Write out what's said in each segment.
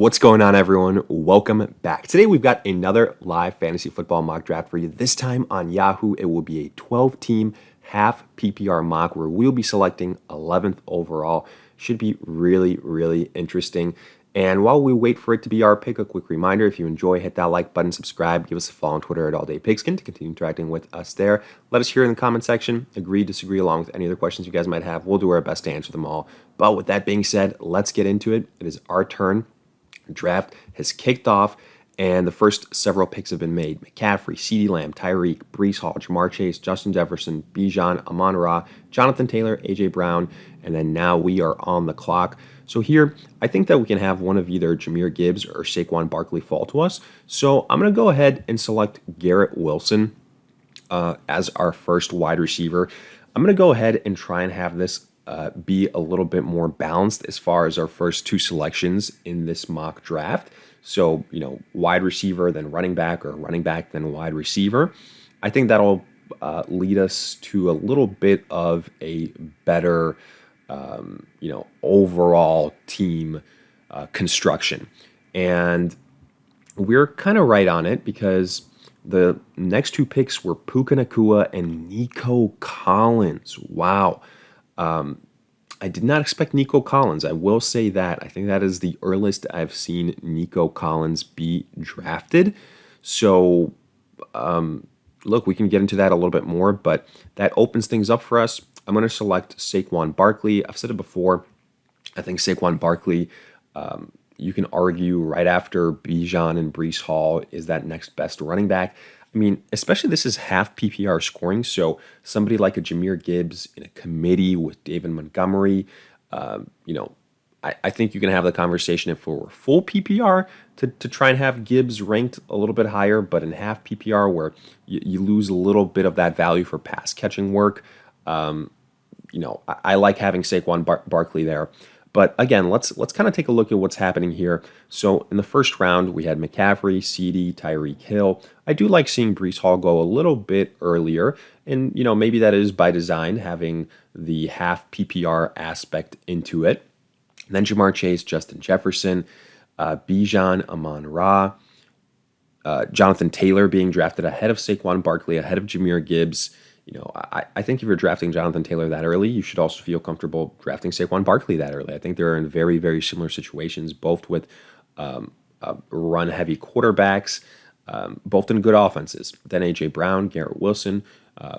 What's going on, everyone? Welcome back. Today we've got another live fantasy football mock draft for you. This time on Yahoo, it will be a 12-team half PPR mock where we'll be selecting 11th overall. Should be really interesting. And while we wait for it to be our pick, a quick reminder, if you enjoy, hit that like button, subscribe, give us a follow on Twitter at AllDayPigskin to continue interacting with us there. Let us hear in the comment section, agree, disagree, along with any other questions you guys might have. We'll do our best to answer them all. But with that being said, let's get into it. It is our turn. Draft has kicked off, and the first several picks have been made. McCaffrey, CeeDee Lamb, Tyreek, Breece Hall, Jamar Chase, Justin Jefferson, Bijan, Amon-Ra, Jonathan Taylor, A.J. Brown, and then now we are on the clock. So here, I think that we can have one of either Jahmyr Gibbs or Saquon Barkley fall to us. So I'm going to go ahead and select Garrett Wilson as our first wide receiver. I'm going to go ahead and try and have this be a little bit more balanced as far as our first two selections in this mock draft. So, wide receiver, then running back, or running back, then wide receiver. I think that'll lead us to a little bit of a better, overall team construction. And we're kind of right on it because the next two picks were Puka Nacua and Nico Collins. Wow. I did not expect Nico Collins. I will say that. I think that is the earliest I've seen Nico Collins be drafted. So, look, we can get into that a little bit more, but that opens things up for us. I'm going to select Saquon Barkley. I've said it before. I think Saquon Barkley, you can argue right after Bijan and Breece Hall is that next best running back. I mean, especially this is half PPR scoring, so somebody like a Jahmyr Gibbs in a committee with David Montgomery, I think you can have the conversation if we were full PPR to try and have Gibbs ranked a little bit higher, but in half PPR where you lose a little bit of that value for pass catching work, I like having Saquon Barkley there. But again, let's kind of take a look at what's happening here. So in the first round, we had McCaffrey, CeeDee, Tyreek Hill. I do like seeing Breece Hall go a little bit earlier. And, maybe that is by design, having the half PPR aspect into it. And then Jamar Chase, Justin Jefferson, Bijan, Amon-Ra, Jonathan Taylor being drafted ahead of Saquon Barkley, ahead of Jahmyr Gibbs. I think if you're drafting Jonathan Taylor that early, you should also feel comfortable drafting Saquon Barkley that early. I think they're in very similar situations, both with run-heavy quarterbacks, both in good offenses. Then A.J. Brown, Garrett Wilson,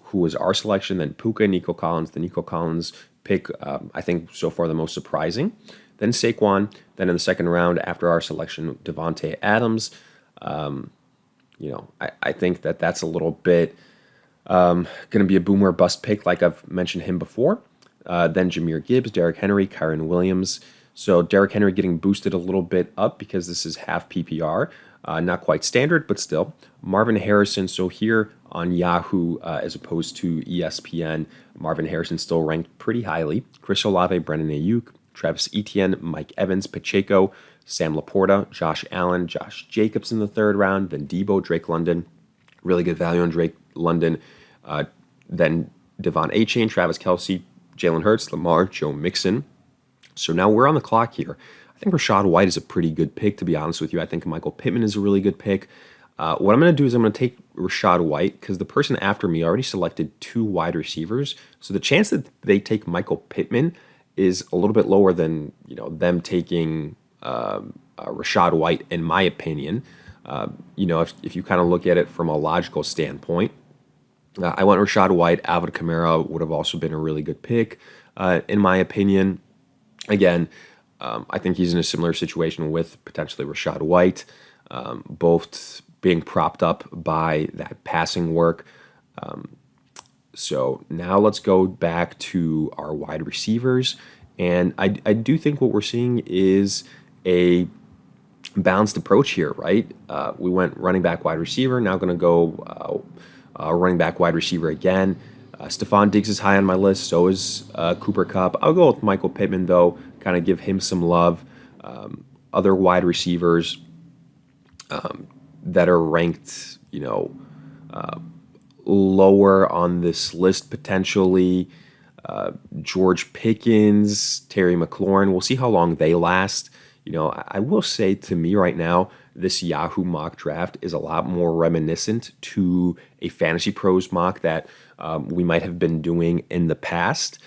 who was our selection, then Puka, Nico Collins. The Nico Collins pick, I think, so far the most surprising. Then Saquon. Then in the second round, after our selection, Devontae Adams. I think that's a little bit... going to be a boomer bust pick, like I've mentioned him before. Then Jahmyr Gibbs, Derrick Henry, Kyren Williams. So Derrick Henry getting boosted a little bit up because this is half PPR. Not quite standard, but still. Marvin Harrison, so here on Yahoo as opposed to ESPN, Marvin Harrison still ranked pretty highly. Chris Olave, Brendan Ayuk, Travis Etienne, Mike Evans, Pacheco, Sam Laporta, Josh Allen, Josh Jacobs in the third round, then Debo, Drake London. Really good value on Drake London. Then Devon Achane, Travis Kelce, Jalen Hurts, Lamar, Joe Mixon. So now we're on the clock here. I think Rachaad White is a pretty good pick, to be honest with you. I think Michael Pittman is a really good pick. What I'm going to do is I'm going to take Rachaad White because the person after me already selected two wide receivers. So the chance that they take Michael Pittman is a little bit lower than them taking Rachaad White, in my opinion. If you kind of look at it from a logical standpoint, I went Rachaad White. Alvin Kamara would have also been a really good pick, in my opinion. Again, I think he's in a similar situation with potentially Rachaad White, both being propped up by that passing work. So now let's go back to our wide receivers. And I do think what we're seeing is a balanced approach here, right? We went running back, wide receiver. Now going to go running back, wide receiver again. Stephon Diggs is high on my list. So is Cooper Kupp. I'll go with Michael Pittman, though. Kind of give him some love. Other wide receivers that are ranked, lower on this list potentially. George Pickens, Terry McLaurin. We'll see how long they last. I will say to me right now, this Yahoo mock draft is a lot more reminiscent to a Fantasy Pros mock that we might have been doing in the past.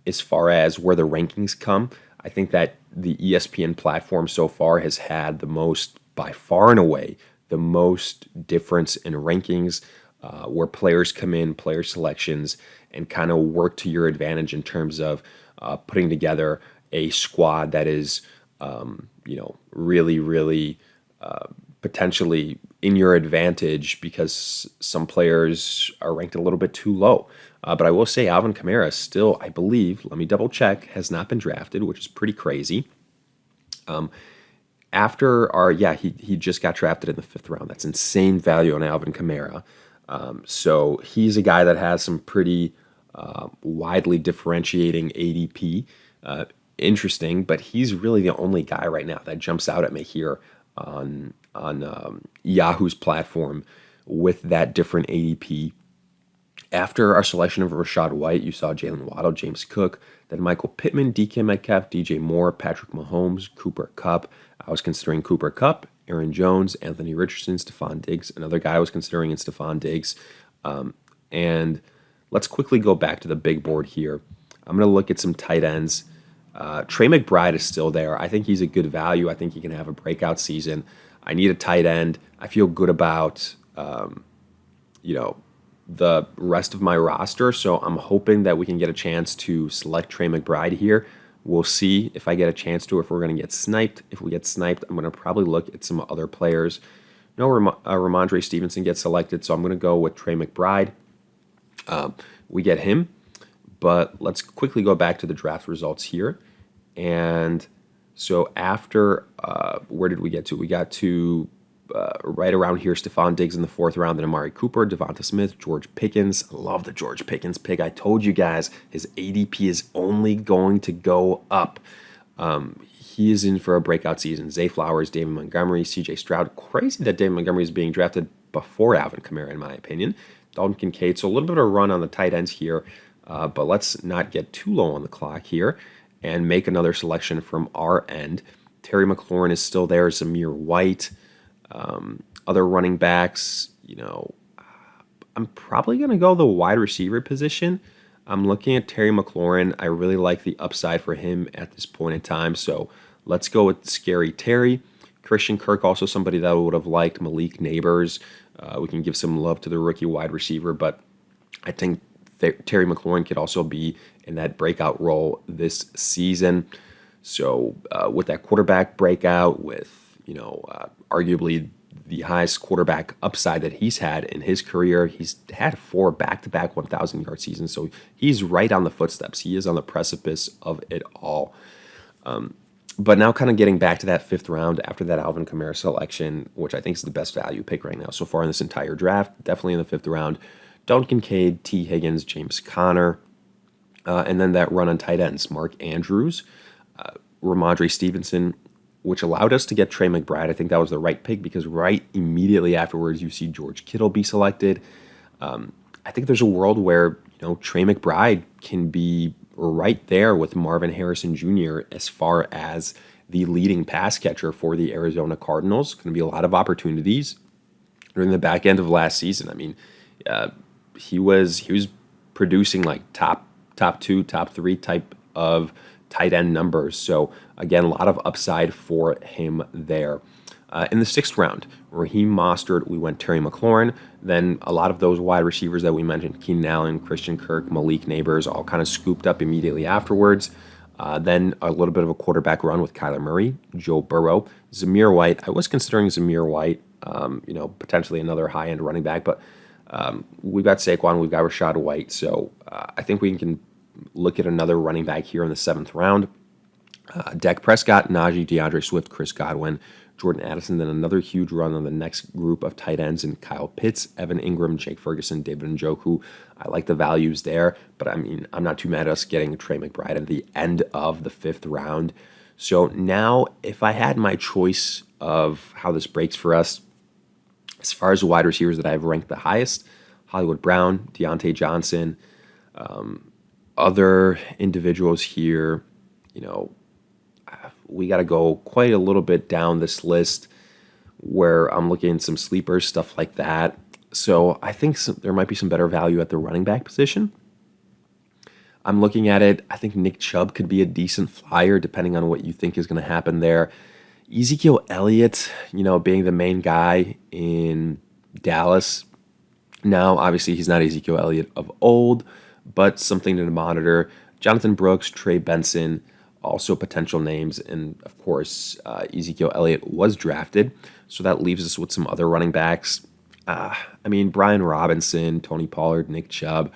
As far as where the rankings come, I think that the ESPN platform so far has had the most, by far and away, the most difference in rankings, where players come in, player selections, and kind of work to your advantage in terms of putting together a squad that is, really, really potentially in your advantage because some players are ranked a little bit too low. But I will say Alvin Kamara still, I believe, let me double check, has not been drafted, which is pretty crazy. He just got drafted in the 5th round. That's insane value on Alvin Kamara. So he's a guy that has some pretty widely differentiating ADP. Interesting, but he's really the only guy right now that jumps out at me here on Yahoo's platform with that different ADP. After our selection of Rachaad White, you saw Jalen Waddle, James Cook, then Michael Pittman, DK Metcalf, DJ Moore, Patrick Mahomes, Cooper Kupp. I was considering Cooper Kupp, Aaron Jones, Anthony Richardson, Stephon Diggs. Another guy I was considering is Stephon Diggs. And let's quickly go back to the big board here. I'm going to look at some tight ends. Trey McBride is still there. I think he's a good value. I think he can have a breakout season. I need a tight end. I feel good about, the rest of my roster. So I'm hoping that we can get a chance to select Trey McBride here. We'll see if I get a chance to, if we're going to get sniped. If we get sniped, I'm going to probably look at some other players. No, Ramondre Stevenson gets selected, so I'm going to go with Trey McBride. We get him. But let's quickly go back to the draft results here. And so after, where did we get to? We got to right around here, Stephon Diggs in the 4th round, then Amari Cooper, Devonta Smith, George Pickens. I love the George Pickens pick. I told you guys his ADP is only going to go up. He is in for a breakout season. Zay Flowers, David Montgomery, CJ Stroud. Crazy that David Montgomery is being drafted before Alvin Kamara, in my opinion. Dalton Kincaid. So a little bit of a run on the tight ends here. But let's not get too low on the clock here and make another selection from our end. Terry McLaurin is still there. Zamir White. Other running backs, I'm probably going to go the wide receiver position. I'm looking at Terry McLaurin. I really like the upside for him at this point in time. So let's go with Scary Terry. Christian Kirk, also somebody that I would have liked. Malik Neighbors. We can give some love to the rookie wide receiver, but I think Terry McLaurin could also be in that breakout role this season. So with that quarterback breakout, with arguably the highest quarterback upside that he's had in his career, he's had 4 back-to-back 1,000-yard seasons. So he's right on the footsteps. He is on the precipice of it all. But now kind of getting back to that 5th round after that Alvin Kamara selection, which I think is the best value pick right now so far in this entire draft, definitely in the 5th round. Dalton Kincaid, T. Higgins, James Conner, and then that run on tight ends, Mark Andrews, Ramondre Stevenson, which allowed us to get Trey McBride. I think that was the right pick because right immediately afterwards you see George Kittle be selected. I think there's a world where Trey McBride can be right there with Marvin Harrison Jr. as far as the leading pass catcher for the Arizona Cardinals. Going to be a lot of opportunities during the back end of last season. I mean, he was producing like top 2, top 3 type of tight end numbers. So again, a lot of upside for him there. In the 6th round, Raheem Mostert, we went Terry McLaurin. Then a lot of those wide receivers that we mentioned, Keenan Allen, Christian Kirk, Malik Neighbors, all kind of scooped up immediately afterwards. Then a little bit of a quarterback run with Kyler Murray, Joe Burrow, Zamir White. I was considering Zamir White, potentially another high-end running back, but we've got Saquon, we've got Rachaad White. So I think we can look at another running back here in the 7th round. Dak Prescott, Najee, DeAndre Swift, Chris Godwin, Jordan Addison, then another huge run on the next group of tight ends in Kyle Pitts, Evan Ingram, Jake Ferguson, David Njoku. I like the values there, but I mean, I'm not too mad at us getting Trey McBride at the end of the 5th round. So now, if I had my choice of how this breaks for us, as far as the wide receivers that I've ranked the highest, Hollywood Brown, Deontay Johnson, other individuals here, we got to go quite a little bit down this list where I'm looking at some sleepers, stuff like that. So I think there might be some better value at the running back position. I'm looking at it. I think Nick Chubb could be a decent flyer depending on what you think is going to happen there. Ezekiel Elliott, being the main guy in Dallas. Now, obviously, he's not Ezekiel Elliott of old, but something to monitor. Jonathan Brooks, Trey Benson, also potential names. And, of course, Ezekiel Elliott was drafted. So that leaves us with some other running backs. Brian Robinson, Tony Pollard, Nick Chubb.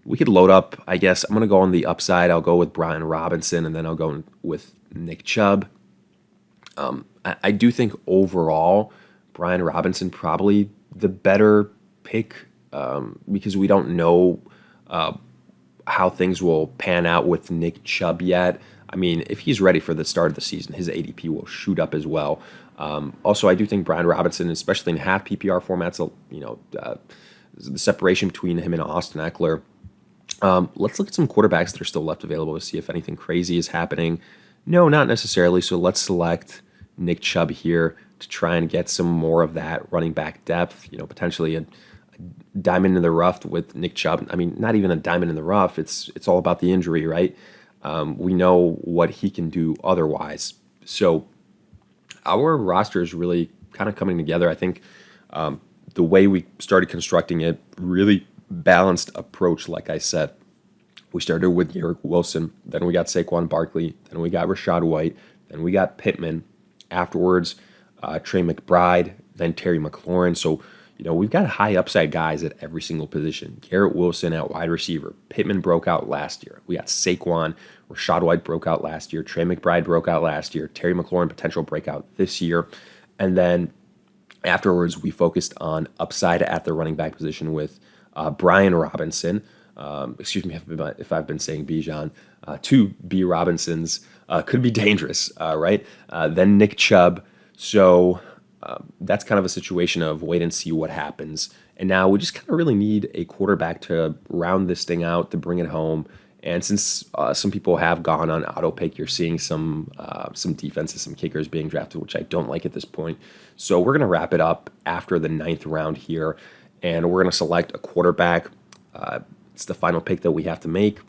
We could load up, I guess. I'm going to go on the upside. I'll go with Brian Robinson, and then I'll go with Nick Chubb. I do think overall, Brian Robinson probably the better pick because we don't know how things will pan out with Nick Chubb yet. If he's ready for the start of the season, his ADP will shoot up as well. Also, I do think Brian Robinson, especially in half PPR formats, the separation between him and Austin Eckler. Let's look at some quarterbacks that are still left available to see if anything crazy is happening. No, not necessarily. So let's select Nick Chubb here to try and get some more of that running back depth. Potentially a diamond in the rough with Nick Chubb. Not even a diamond in the rough. It's all about the injury, right? We know what he can do otherwise. So our roster is really kind of coming together. I think the way we started constructing it, really balanced approach, like I said. We started with Garrett Wilson, then we got Saquon Barkley, then we got Rachaad White, then we got Pittman. Afterwards, Trey McBride, then Terry McLaurin. So, we've got high upside guys at every single position. Garrett Wilson at wide receiver. Pittman broke out last year. We got Saquon. Rachaad White broke out last year. Trey McBride broke out last year. Terry McLaurin, potential breakout this year. And then afterwards, we focused on upside at the running back position with Brian Robinson. Excuse me if I've been saying Bijan. Two B. Robinsons could be dangerous, right? Then Nick Chubb. So that's kind of a situation of wait and see what happens. And now we just kind of really need a quarterback to round this thing out, to bring it home. And since some people have gone on auto pick, you're seeing some defenses, some kickers being drafted, which I don't like at this point. So we're going to wrap it up after the 9th round here, and we're going to select a quarterback. It's the final pick that we have to make.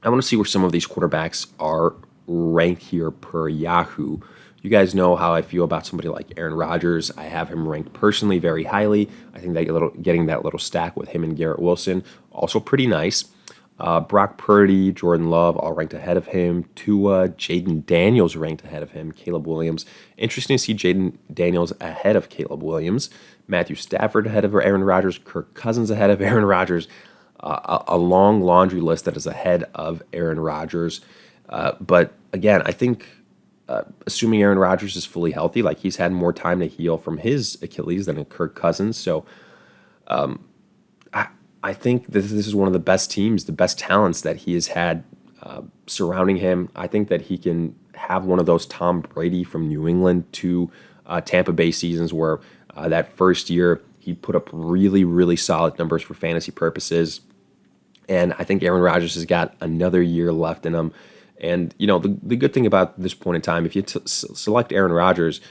I want to see where some of these quarterbacks are ranked here per Yahoo. You guys know how I feel about somebody like Aaron Rodgers. I have him ranked personally very highly. I think that getting that little stack with him and Garrett Wilson, also pretty nice. Brock Purdy, Jordan Love, all ranked ahead of him. Tua, Jaden Daniels ranked ahead of him. Caleb Williams. Interesting to see Jaden Daniels ahead of Caleb Williams. Matthew Stafford ahead of Aaron Rodgers. Kirk Cousins ahead of Aaron Rodgers. A long laundry list that is ahead of Aaron Rodgers. But again, I think assuming Aaron Rodgers is fully healthy, like he's had more time to heal from his Achilles than Kirk Cousins. So I think this is one of the best teams, the best talents that he has had surrounding him. I think that he can have one of those Tom Brady from New England to Tampa Bay seasons where that first year he put up really, really solid numbers for fantasy purposes. And I think Aaron Rodgers has got another year left in him. And, the good thing about this point in time, if you select Aaron Rodgers,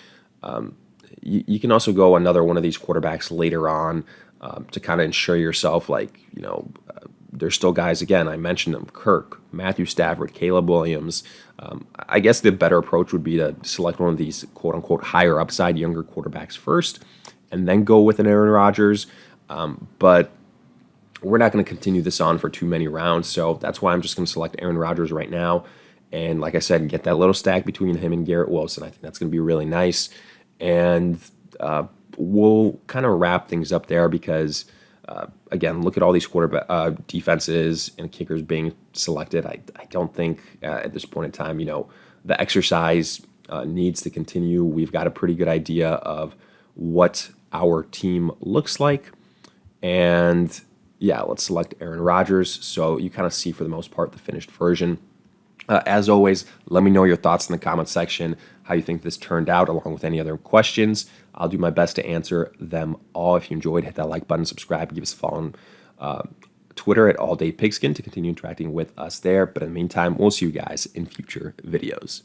you can also go another one of these quarterbacks later on to kind of ensure yourself, there's still guys, again, I mentioned them, Kirk, Matthew Stafford, Caleb Williams. I guess the better approach would be to select one of these quote-unquote higher upside younger quarterbacks first and then go with an Aaron Rodgers. But we're not going to continue this on for too many rounds, so that's why I'm just going to select Aaron Rodgers right now. And like I said, get that little stack between him and Garrett Wilson. I think that's going to be really nice. And we'll kind of wrap things up there because, again, look at all these quarterback defenses and kickers being selected. I don't think at this point in time, the exercise needs to continue. We've got a pretty good idea of what our team looks like. And yeah, let's select Aaron Rodgers so you kind of see for the most part the finished version. As always, let me know your thoughts in the comment section, how you think this turned out, along with any other questions. I'll do my best to answer them all. If you enjoyed, hit that like button, subscribe, give us a follow on Twitter at AllDayPigskin to continue interacting with us there. But in the meantime, we'll see you guys in future videos.